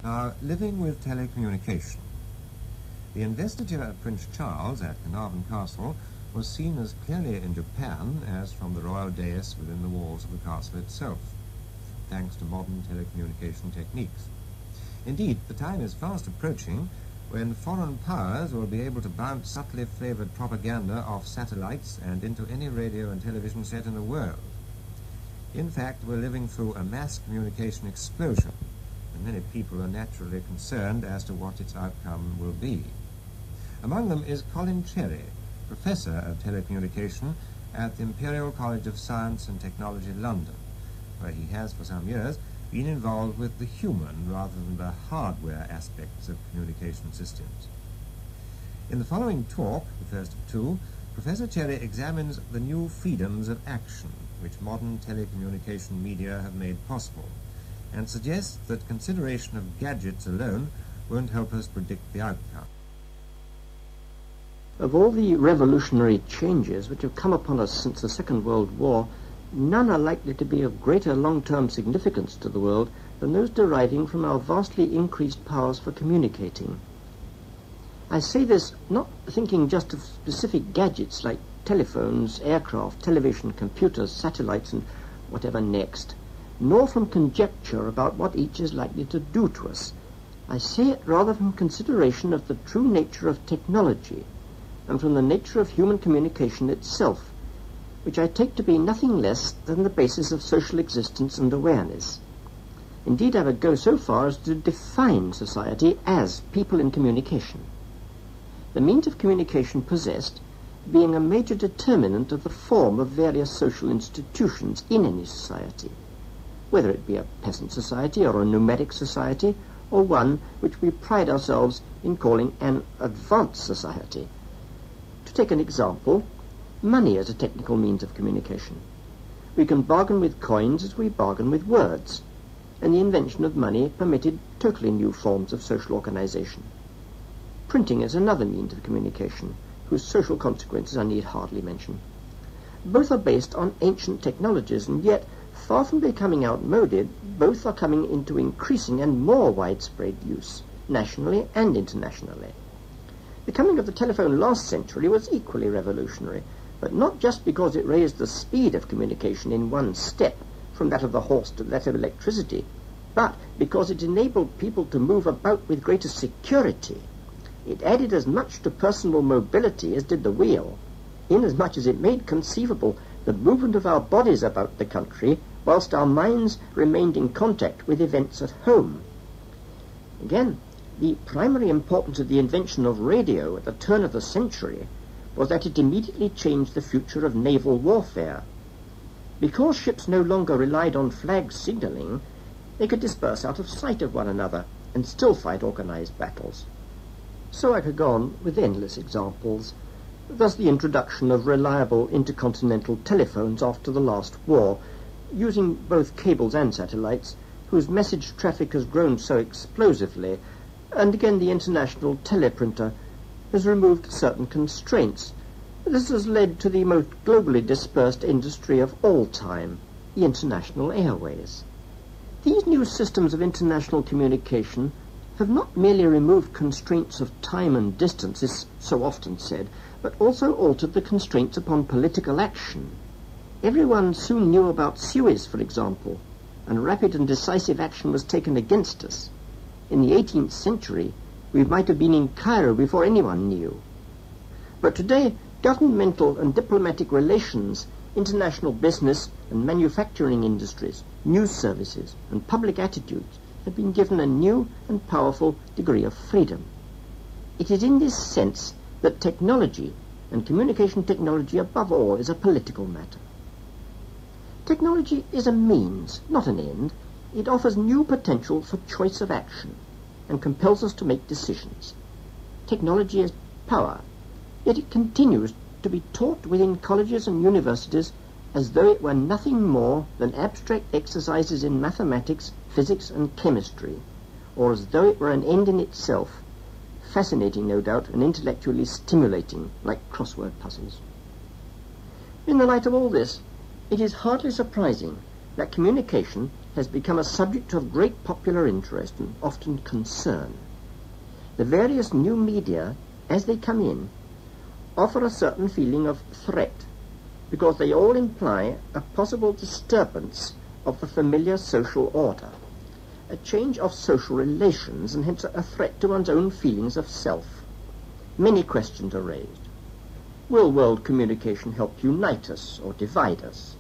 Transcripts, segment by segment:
Now, living with telecommunication. The investiture of Prince Charles at Carnarvon Castle was seen as clearly in Japan as from the royal dais within the walls of the castle itself, thanks to modern telecommunication techniques. Indeed, the time is fast approaching when foreign powers will be able to bounce subtly flavored propaganda off satellites and into any radio and television set in the world. In fact, we're living through a mass communication explosion, and many people are naturally concerned as to what its outcome will be. Among them is Colin Cherry, Professor of Telecommunication at the Imperial College of Science and Technology, London, where he has for some years been involved with the human rather than the hardware aspects of communication systems. In the following talk, the first of two, Professor Cherry examines the new freedoms of action which modern telecommunication media have made possible, and suggests that consideration of gadgets alone won't help us predict the outcome. Of all the revolutionary changes which have come upon us since the Second World War, none are likely to be of greater long-term significance to the world than those deriving from our vastly increased powers for communicating. I say this not thinking just of specific gadgets like telephones, aircraft, television, computers, satellites, and whatever next, nor from conjecture about what each is likely to do to us. I say it rather from consideration of the true nature of technology and from the nature of human communication itself, which I take to be nothing less than the basis of social existence and awareness. Indeed, I would go so far as to define society as people in communication. The means of communication possessed being a major determinant of the form of various social institutions in any society, whether it be a peasant society or a nomadic society, or one which we pride ourselves in calling an advanced society. To take an example, money as a technical means of communication. We can bargain with coins as we bargain with words, and the invention of money permitted totally new forms of social organization. Printing is another means of communication, whose social consequences I need hardly mention. Both are based on ancient technologies, and yet, far from becoming outmoded, both are coming into increasing and more widespread use, nationally and internationally. The coming of the telephone last century was equally revolutionary, but not just because it raised the speed of communication in one step, from that of the horse to that of electricity, but because it enabled people to move about with greater security. It added as much to personal mobility as did the wheel, inasmuch as it made conceivable the movement of our bodies about the country, whilst our minds remained in contact with events at home. Again, the primary importance of the invention of radio at the turn of the century was that it immediately changed the future of naval warfare. Because ships no longer relied on flag signaling, they could disperse out of sight of one another and still fight organized battles. So I could go on with endless examples. Thus the introduction of reliable intercontinental telephones after the last war, using both cables and satellites, whose message traffic has grown so explosively, and again the international teleprinter has removed certain constraints. This has led to the most globally dispersed industry of all time, the international airways. These new systems of international communication have not merely removed constraints of time and distance, as so often said, but also altered the constraints upon political action. Everyone soon knew about Suez, for example, and rapid and decisive action was taken against us. In the 18th century, we might have been in Cairo before anyone knew. But today, governmental and diplomatic relations, international business and manufacturing industries, news services, and public attitudes have been given a new and powerful degree of freedom. It is in this sense that technology, and communication technology above all, is a political matter. Technology is a means, not an end. It offers new potential for choice of action and compels us to make decisions. Technology is power, yet it continues to be taught within colleges and universities as though it were nothing more than abstract exercises in mathematics, physics, and chemistry, or as though it were an end in itself, fascinating, no doubt, and intellectually stimulating, like crossword puzzles. In the light of all this, it is hardly surprising that communication has become a subject of great popular interest and often concern. The various new media, as they come in, offer a certain feeling of threat, because they all imply a possible disturbance of the familiar social order, a change of social relations, and hence a threat to one's own feelings of self. Many questions are raised. Will world communication help unite us or divide us?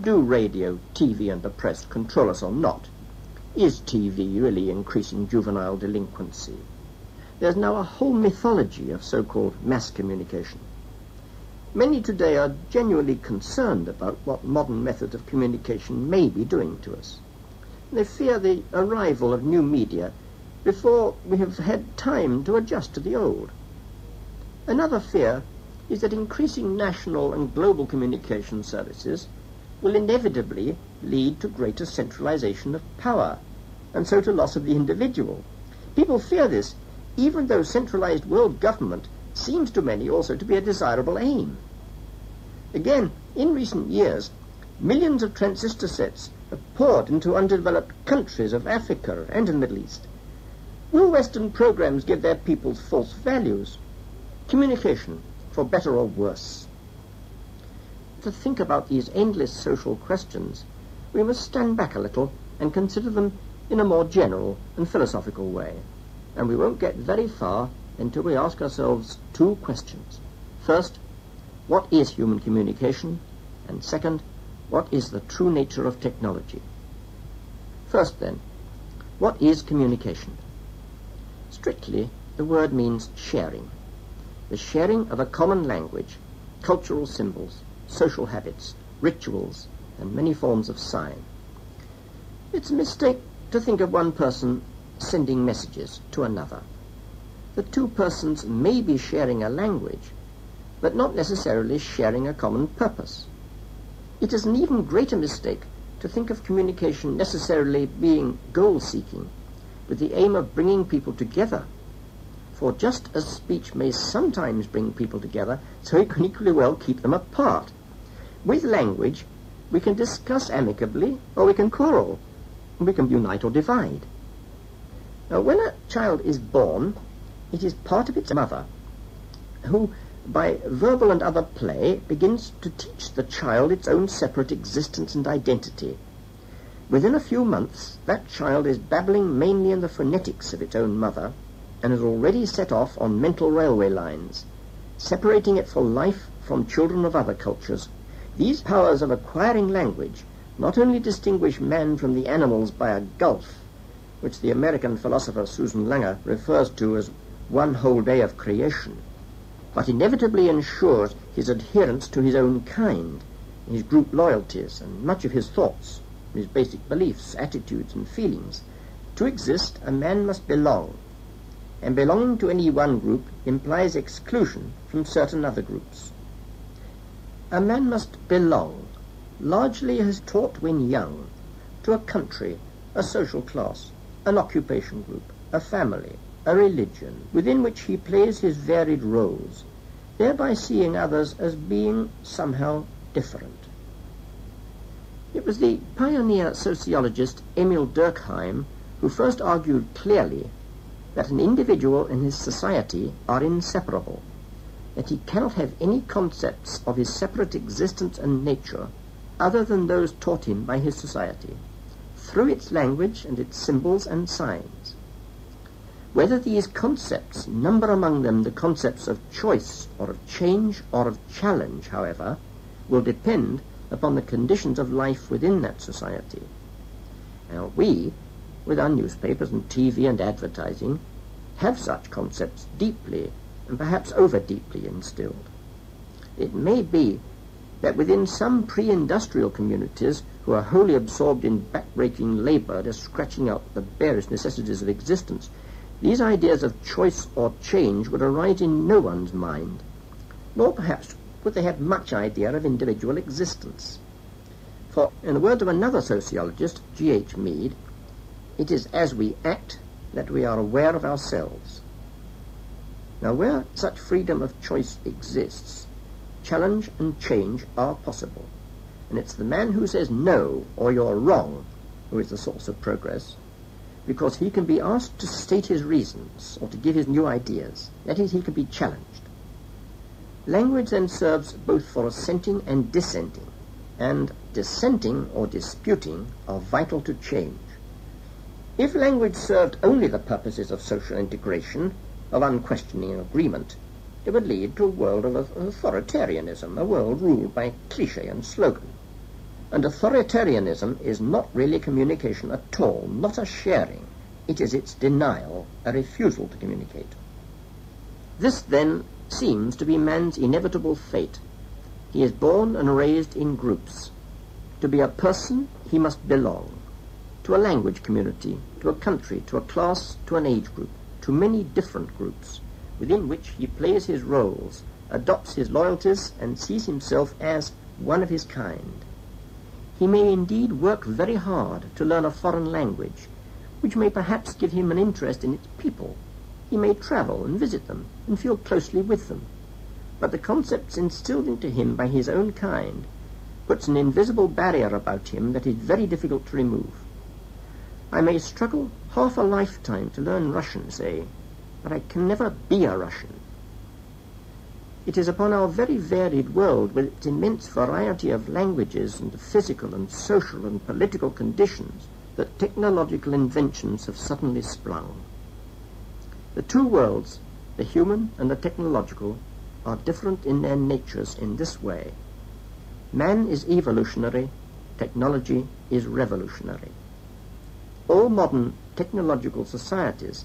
Do radio, TV, and the press control us or not? Is TV really increasing juvenile delinquency? There's now a whole mythology of so-called mass communication. Many today are genuinely concerned about what modern methods of communication may be doing to us. They fear the arrival of new media before we have had time to adjust to the old. Another fear is that increasing national and global communication services will inevitably lead to greater centralization of power, and so to loss of the individual. People fear this, even though centralized world government seems to many also to be a desirable aim. Again, in recent years, millions of transistor sets have poured into undeveloped countries of Africa and the Middle East. Will Western programs give their peoples false values? Communication, for better or worse. To think about these endless social questions, we must stand back a little and consider them in a more general and philosophical way. And we won't get very far until we ask ourselves two questions. First, what is human communication? And second, what is the true nature of technology? First then, what is communication? Strictly, the word means sharing. The sharing of a common language, cultural symbols, social habits, rituals, and many forms of sign. It's a mistake to think of one person sending messages to another. The two persons may be sharing a language, but not necessarily sharing a common purpose. It is an even greater mistake to think of communication necessarily being goal-seeking, with the aim of bringing people together. For just as speech may sometimes bring people together, so it can equally well keep them apart. With language, we can discuss amicably, or we can quarrel, and we can unite or divide. Now, when a child is born, it is part of its mother, who, by verbal and other play, begins to teach the child its own separate existence and identity. Within a few months, that child is babbling mainly in the phonetics of its own mother, and has already set off on mental railway lines, separating it for life from children of other cultures. These powers of acquiring language not only distinguish man from the animals by a gulf, which the American philosopher Susan Langer refers to as one whole day of creation, but inevitably ensures his adherence to his own kind, his group loyalties, and much of his thoughts, his basic beliefs, attitudes, and feelings. To exist, a man must belong, and belonging to any one group implies exclusion from certain other groups. A man must belong, largely as taught when young, to a country, a social class, an occupation group, a family, a religion, within which he plays his varied roles, thereby seeing others as being somehow different. It was the pioneer sociologist Emil Durkheim who first argued clearly that an individual and his society are inseparable, that he cannot have any concepts of his separate existence and nature other than those taught him by his society, through its language and its symbols and signs. Whether these concepts number among them the concepts of choice or of change or of challenge, however, will depend upon the conditions of life within that society. Now we, with our newspapers and TV and advertising, have such concepts deeply and perhaps over-deeply instilled. It may be that within some pre-industrial communities who are wholly absorbed in back-breaking labor, just scratching out the barest necessities of existence, these ideas of choice or change would arise in no one's mind, nor perhaps would they have much idea of individual existence. For, in the words of another sociologist, G.H. Mead, it is as we act that we are aware of ourselves. Now, where such freedom of choice exists, challenge and change are possible, and it's the man who says no, or you're wrong, who is the source of progress, because he can be asked to state his reasons or to give his new ideas. That is, he can be challenged. Language then serves both for assenting and dissenting, and dissenting or disputing are vital to change. If language served only the purposes of social integration, of unquestioning agreement, it would lead to a world of authoritarianism, a world ruled by cliché and slogan. And authoritarianism is not really communication at all, not a sharing. It is its denial, a refusal to communicate. This, then, seems to be man's inevitable fate. He is born and raised in groups. To be a person, he must belong to a language community, to a country, to a class, to an age group, to many different groups, within which he plays his roles, adopts his loyalties, and sees himself as one of his kind. He may indeed work very hard to learn a foreign language, which may perhaps give him an interest in its people. He may travel and visit them and feel closely with them. But the concepts instilled into him by his own kind puts an invisible barrier about him that is very difficult to remove. I may struggle half a lifetime to learn Russian, say, but I can never be a Russian. It is upon our very varied world, with its immense variety of languages and physical and social and political conditions, that technological inventions have suddenly sprung. The two worlds, the human and the technological, are different in their natures in this way. Man is evolutionary, technology is revolutionary. All modern technological societies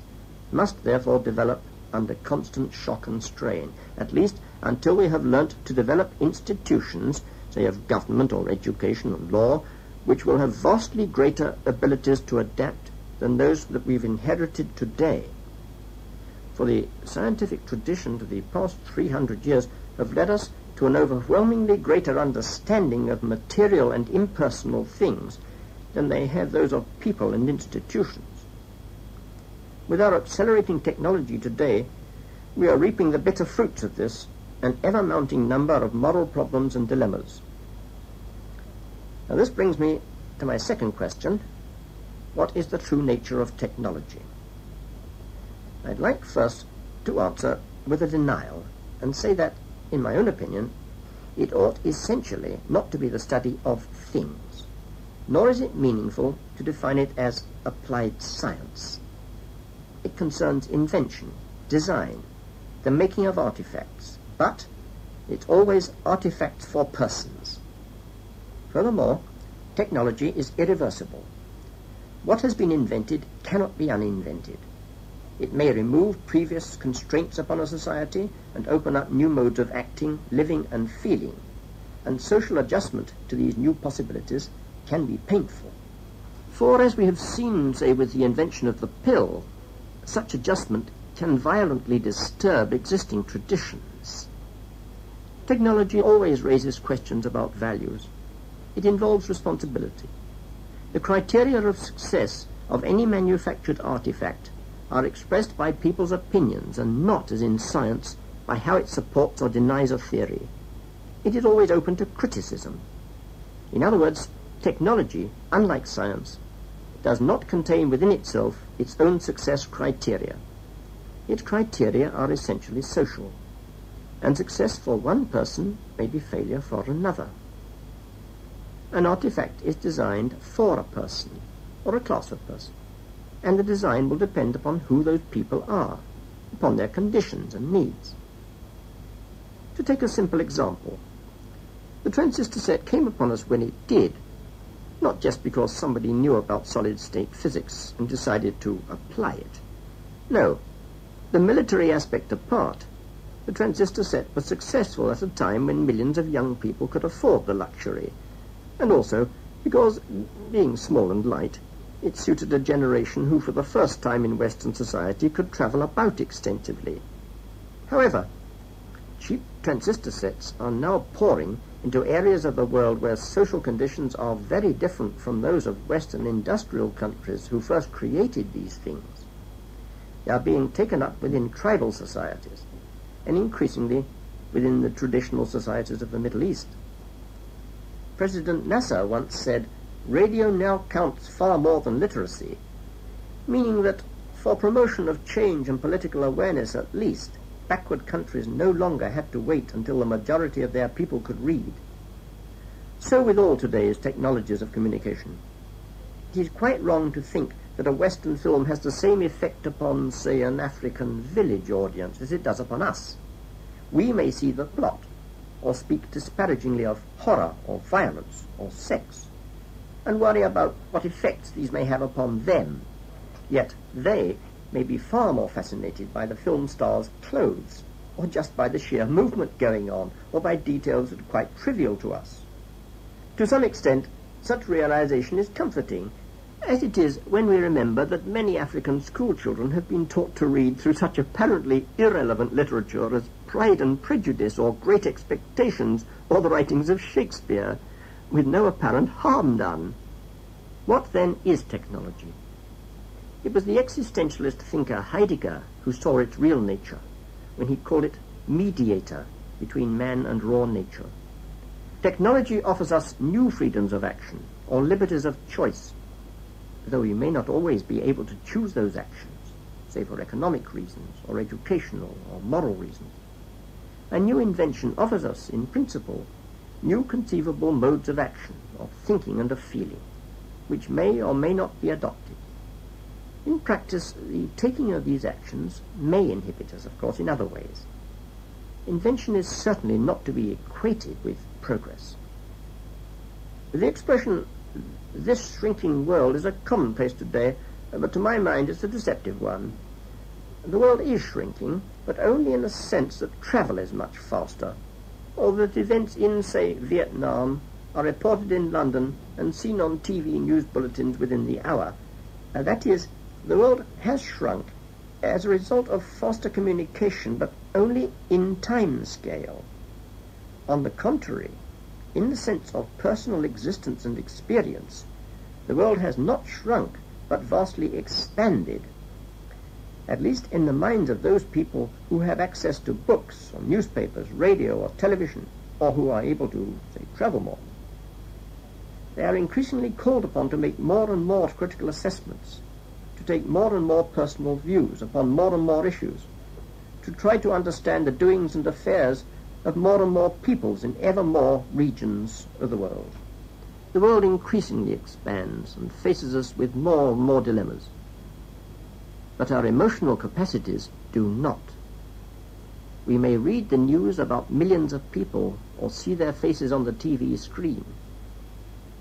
must therefore develop under constant shock and strain, at least until we have learnt to develop institutions, say of government or education or law, which will have vastly greater abilities to adapt than those that we've inherited today. For the scientific traditions of the past 300 years have led us to an overwhelmingly greater understanding of material and impersonal things than they have those of people and institutions. With our accelerating technology today, we are reaping the bitter fruits of this, an ever-mounting number of moral problems and dilemmas. Now this brings me to my second question: what is the true nature of technology? I'd like first to answer with a denial and say that, in my own opinion, it ought essentially not to be the study of things, nor is it meaningful to define it as applied science. It concerns invention, design, the making of artifacts, but it's always artifacts for persons. Furthermore, technology is irreversible. What has been invented cannot be uninvented. It may remove previous constraints upon a society and open up new modes of acting, living, and feeling, and social adjustment to these new possibilities can be painful. For, as we have seen, say, with the invention of the pill, such adjustment can violently disturb existing traditions. Technology always raises questions about values. It involves responsibility. The criteria of success of any manufactured artifact are expressed by people's opinions and not, as in science, by how it supports or denies a theory. It is always open to criticism. In other words, technology, unlike science, does not contain within itself its own success criteria. Its criteria are essentially social, and success for one person may be failure for another. An artifact is designed for a person or a class of persons, and the design will depend upon who those people are, upon their conditions and needs. To take a simple example, the transistor set came upon us when it did, not just because somebody knew about solid-state physics and decided to apply it. No, the military aspect apart, the transistor set was successful at a time when millions of young people could afford the luxury, and also because, being small and light, it suited a generation who for the first time in Western society could travel about extensively. However, cheap transistor sets are now pouring into areas of the world where social conditions are very different from those of Western industrial countries who first created these things. They are being taken up within tribal societies, and increasingly within the traditional societies of the Middle East. President Nasser once said, radio now counts far more than literacy, meaning that for promotion of change and political awareness at least, backward countries no longer had to wait until the majority of their people could read. So with all today's technologies of communication. It is quite wrong to think that a Western film has the same effect upon, say, an African village audience as it does upon us. We may see the plot, or speak disparagingly of horror or violence or sex, and worry about what effects these may have upon them. Yet they may be far more fascinated by the film star's clothes, or just by the sheer movement going on, or by details that are quite trivial to us. To some extent, such realization is comforting, as it is when we remember that many African schoolchildren have been taught to read through such apparently irrelevant literature as Pride and Prejudice or Great Expectations or the writings of Shakespeare, with no apparent harm done. What then is technology? It was the existentialist thinker Heidegger who saw its real nature when he called it mediator between man and raw nature. Technology offers us new freedoms of action or liberties of choice, though we may not always be able to choose those actions, say for economic reasons or educational or moral reasons. A new invention offers us, in principle, new conceivable modes of action, of thinking and of feeling, which may or may not be adopted. In practice, the taking of these actions may inhibit us, of course, in other ways. Invention is certainly not to be equated with progress. The expression, "this shrinking world," is a commonplace today, but to my mind it's a deceptive one. The world is shrinking, but only in the sense that travel is much faster, or that events in, say, Vietnam are reported in London and seen on TV news bulletins within the hour. That is, the world has shrunk as a result of faster communication, but only in time scale. On the contrary, in the sense of personal existence and experience, the world has not shrunk, but vastly expanded, at least in the minds of those people who have access to books or newspapers, radio or television, or who are able to, say, travel more. They are increasingly called upon to make more and more critical assessments, to take more and more personal views upon more and more issues, to try to understand the doings and affairs of more and more peoples in ever more regions of the world. The world increasingly expands and faces us with more and more dilemmas. But our emotional capacities do not. We may read the news about millions of people or see their faces on the TV screen,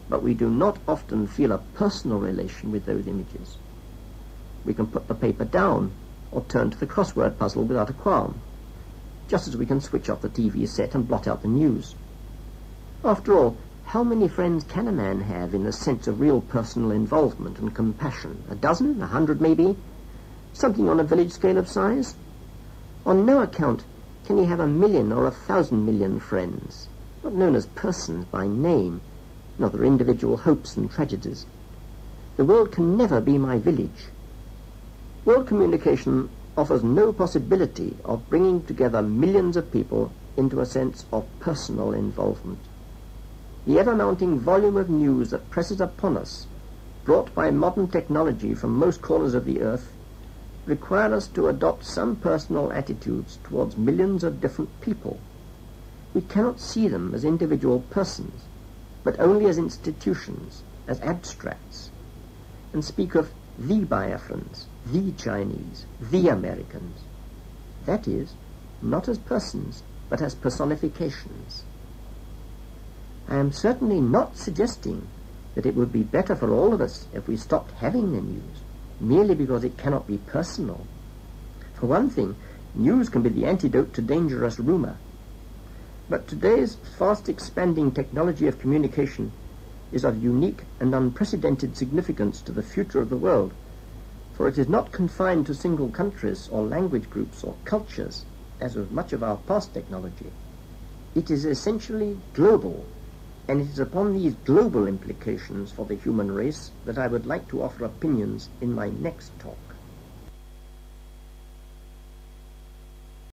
but we do not often feel a personal relation with those images. We can put the paper down or turn to the crossword puzzle without a qualm, just as we can switch off the TV set and blot out the news. After all, how many friends can a man have in the sense of real personal involvement and compassion? A dozen? 100 maybe? Something on a village scale of size? On no account can he have 1,000,000 or 1,000,000,000 friends, not known as persons by name, nor their individual hopes and tragedies. The world can never be my village. World communication offers no possibility of bringing together millions of people into a sense of personal involvement. The ever-mounting volume of news that presses upon us, brought by modern technology from most corners of the earth, require us to adopt some personal attitudes towards millions of different people. We cannot see them as individual persons, but only as institutions, as abstracts, and speak of the Biafrans, the Chinese, the Americans. That is, not as persons, but as personifications. I am certainly not suggesting that it would be better for all of us if we stopped having the news, merely because it cannot be personal. For one thing, news can be the antidote to dangerous rumor. But today's fast-expanding technology of communication is of unique and unprecedented significance to the future of the world, for it is not confined to single countries or language groups or cultures, as with much of our past technology. It is essentially global, and it is upon these global implications for the human race that I would like to offer opinions in my next talk.